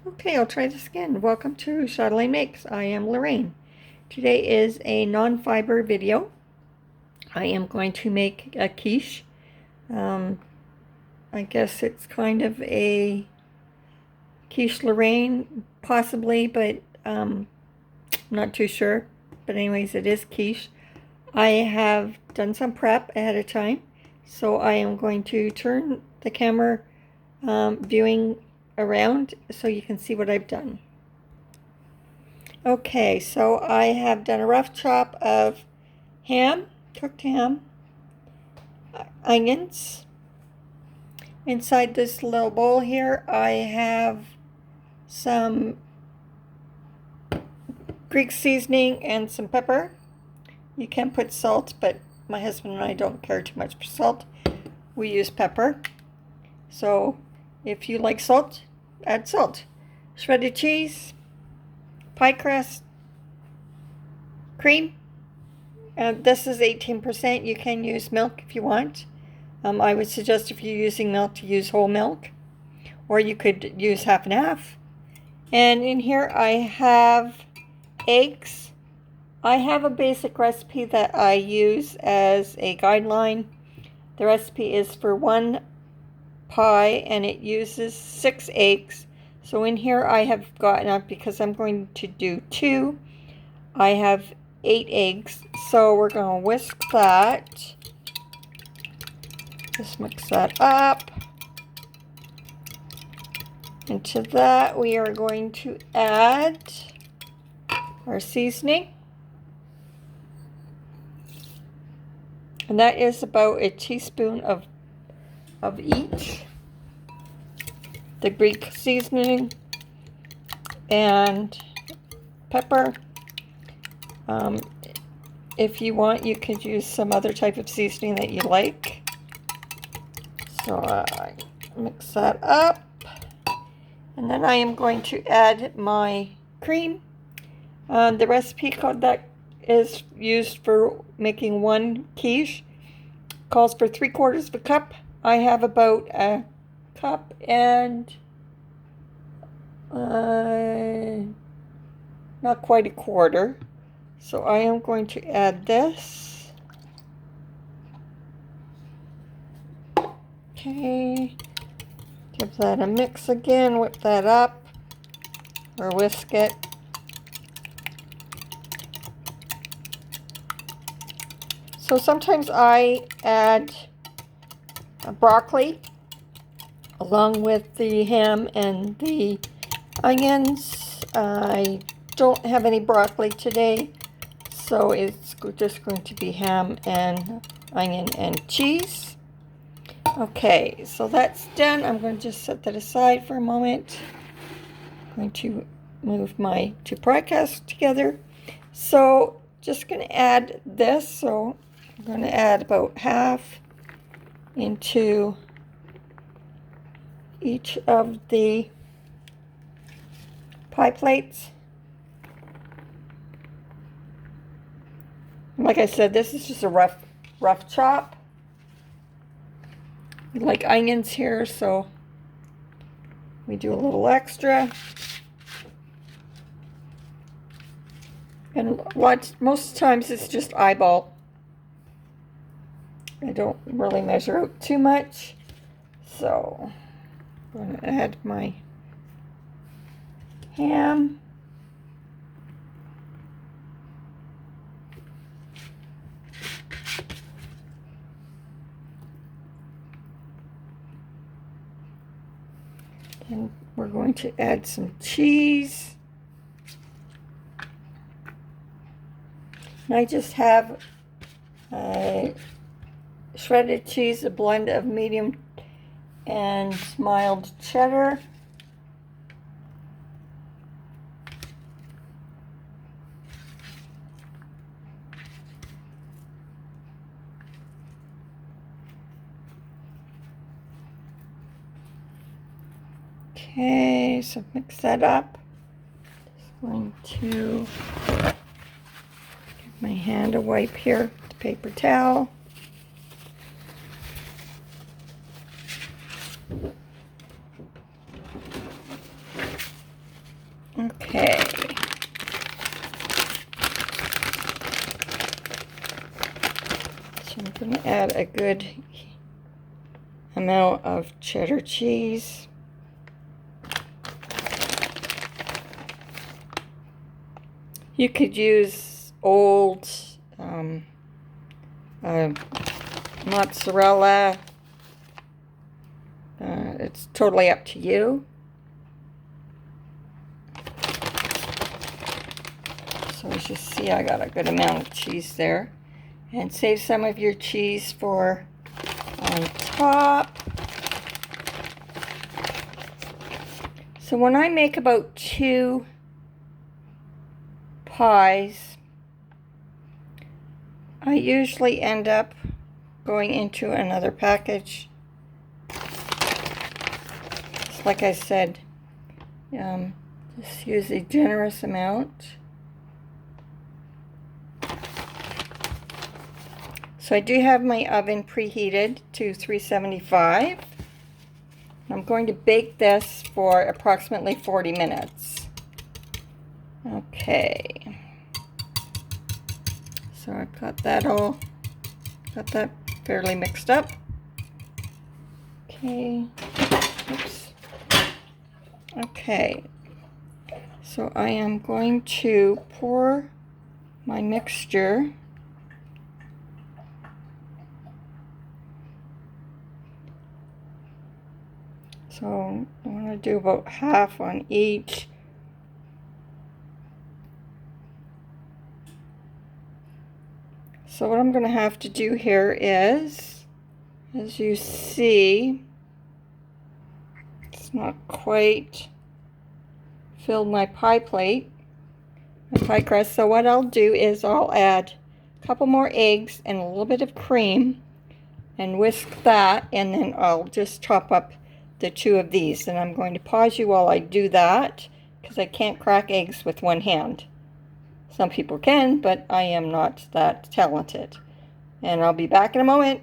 Okay, I'll try this again. Welcome to Quiche Lorraine Makes. I am Lorraine. Today is a non-fiber video. I am going to make a quiche. I guess it's kind of a Quiche Lorraine, possibly, but not too sure. But anyways, it is quiche. I have done some prep ahead of time, so I am going to turn the camera viewing around so you can see what I've done. Okay, so I have done a rough chop of ham, cooked ham, onions. Inside this little bowl here, I have some Greek seasoning and some pepper. You can put salt, but my husband and I don't care too much for salt. We use pepper. So if you like salt, add salt. Shredded cheese, pie crust, cream. This is 18%. You can use milk if you want. I would suggest if you're using milk to use whole milk, or you could use half and half. And in here I have eggs. I have a basic recipe that I use as a guideline. The recipe is for one pie and it uses 6 eggs. So in here I have gotten up, because I'm going to do 2, I have 8 eggs. So we're going to whisk that. Just mix that up. Into that we are going to add our seasoning. And that is about a teaspoon of each. The Greek seasoning and pepper. If you want, you could use some other type of seasoning that you like. So I mix that up. And then I am going to add my cream. The recipe code that is used for making one quiche calls for 3/4 of a cup. I have about a cup and not quite a quarter. So I am going to add this. Okay, give that a mix again, whip that up or whisk it. So sometimes I add broccoli along with the ham and the onions. I don't have any broccoli today, so it's just going to be ham and onion and cheese. Okay, so that's done. I'm going to just set that aside for a moment. I'm going to move my 2 podcasts together. So just going to add this. So I'm going to add about half into each of the pie plates. Like I said, this is just a rough chop. We like onions here, so we do a little extra. And most times it's just eyeball. I don't really measure out too much. So I'm going to add my ham. And we're going to add some cheese. And I just have shredded cheese, a blend of medium and mild cheddar. Okay, so mix that up. Just going to give my hand a wipe here with the paper towel. Okay. So I'm going to add a good amount of cheddar cheese. You could use old mozzarella. It's totally up to you. So as you see, I got a good amount of cheese there. And save some of your cheese for on top. So when I make about 2 pies, I usually end up going into another package. Just like I said, just use a generous amount. So I do have my oven preheated to 375. I'm going to bake this for approximately 40 minutes. Okay. So I've got that fairly mixed up. Okay. Oops. Okay. So I am going to pour my mixture So I want to do about half on each. So what I'm going to have to do here is, as you see, it's not quite filled my pie plate, my pie crust. So what I'll do is I'll add a couple more eggs and a little bit of cream and whisk that, and then I'll just chop up the 2 of these. And I'm going to pause you while I do that because I can't crack eggs with one hand. Some people can, but I am not that talented. And I'll be back in a moment.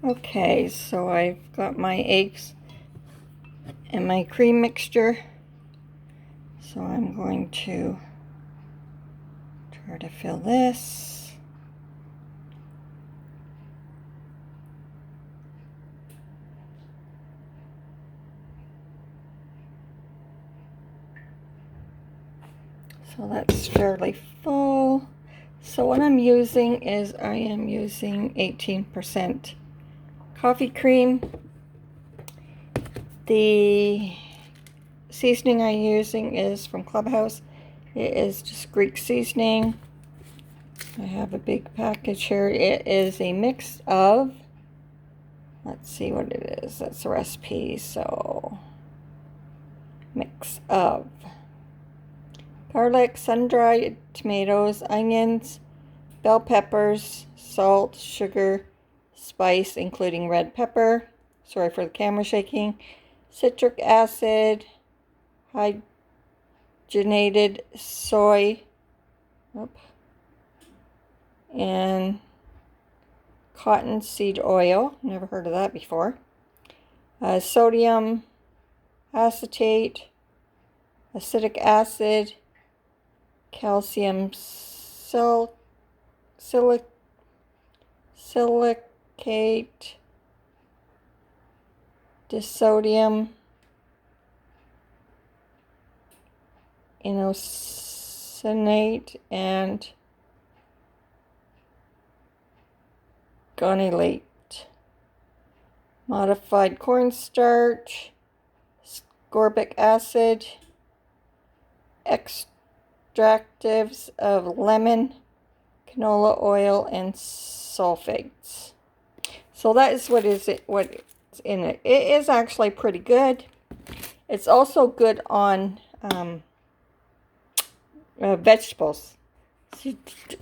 Okay, so I've got my eggs and my cream mixture. So I'm going to try to fill this. So that's fairly full. So what I'm using is I am using 18% coffee cream. The seasoning I'm using is from Clubhouse. It is just Greek seasoning. I have a big package here. It is a mix of, let's see what it is. That's the recipe. So mix of garlic, sun-dried tomatoes, onions, bell peppers, salt, sugar, spice, including red pepper. Sorry for the camera shaking. Citric acid, hydrogenated soy, and cottonseed oil. Never heard of that before. Sodium acetate, acetic acid, calcium silicate, disodium inosinate, and guanylate. Modified cornstarch, ascorbic acid, extractives of lemon, canola oil, and sulfates. So that is what's in it. It is actually pretty good. It's also good on vegetables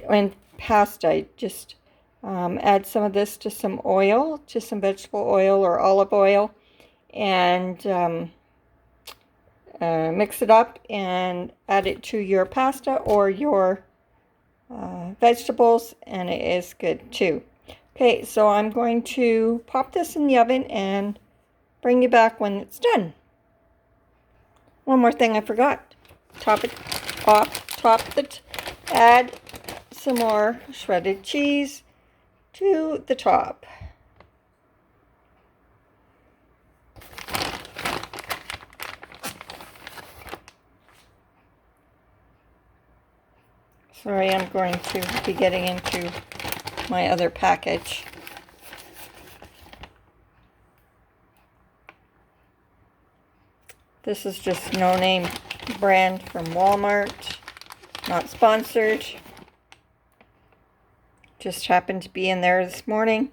and pasta. Just add some of this to some oil, to some vegetable oil or olive oil, and mix it up and add it to your pasta or your vegetables, and it is good too. Okay, so I'm going to pop this in the oven and bring you back when it's done. One more thing I forgot. top it off, add some more shredded cheese to the top. Sorry, I'm going to be getting into my other package. This is just no-name brand from Walmart, not sponsored. Just happened to be in there this morning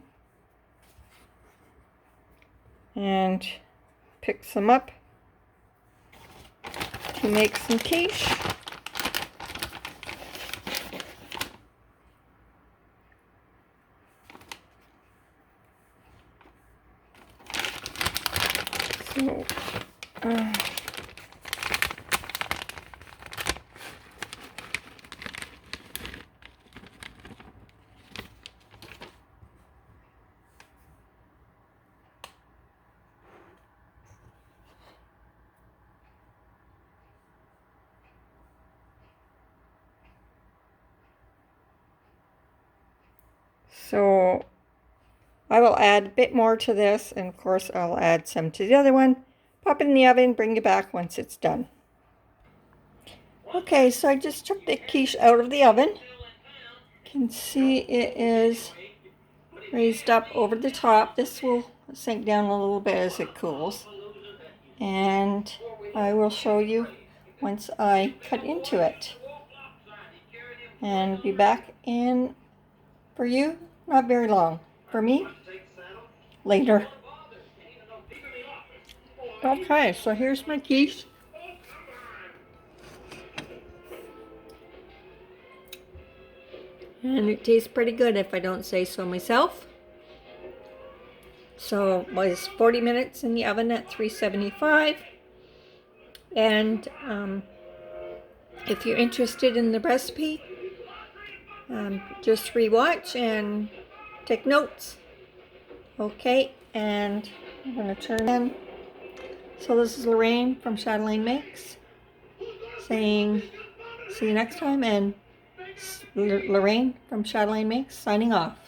and picked some up to make some quiche. So I will add a bit more to this, and of course I'll add some to the other one. Pop it in the oven, bring it back once it's done. Okay, so I just took the quiche out of the oven. You can see it is raised up over the top. This will sink down a little bit as it cools. And I will show you once I cut into it. And be back in for you, not very long. For me, later. Okay, so here's my quiche. And it tastes pretty good if I don't say so myself. So it was 40 minutes in the oven at 375. And if you're interested in the recipe, just rewatch and take notes. Okay, and I'm going to turn in. So this is Lorraine from Chatelaine Makes saying see you next time, and Lorraine from Chatelaine Makes signing off.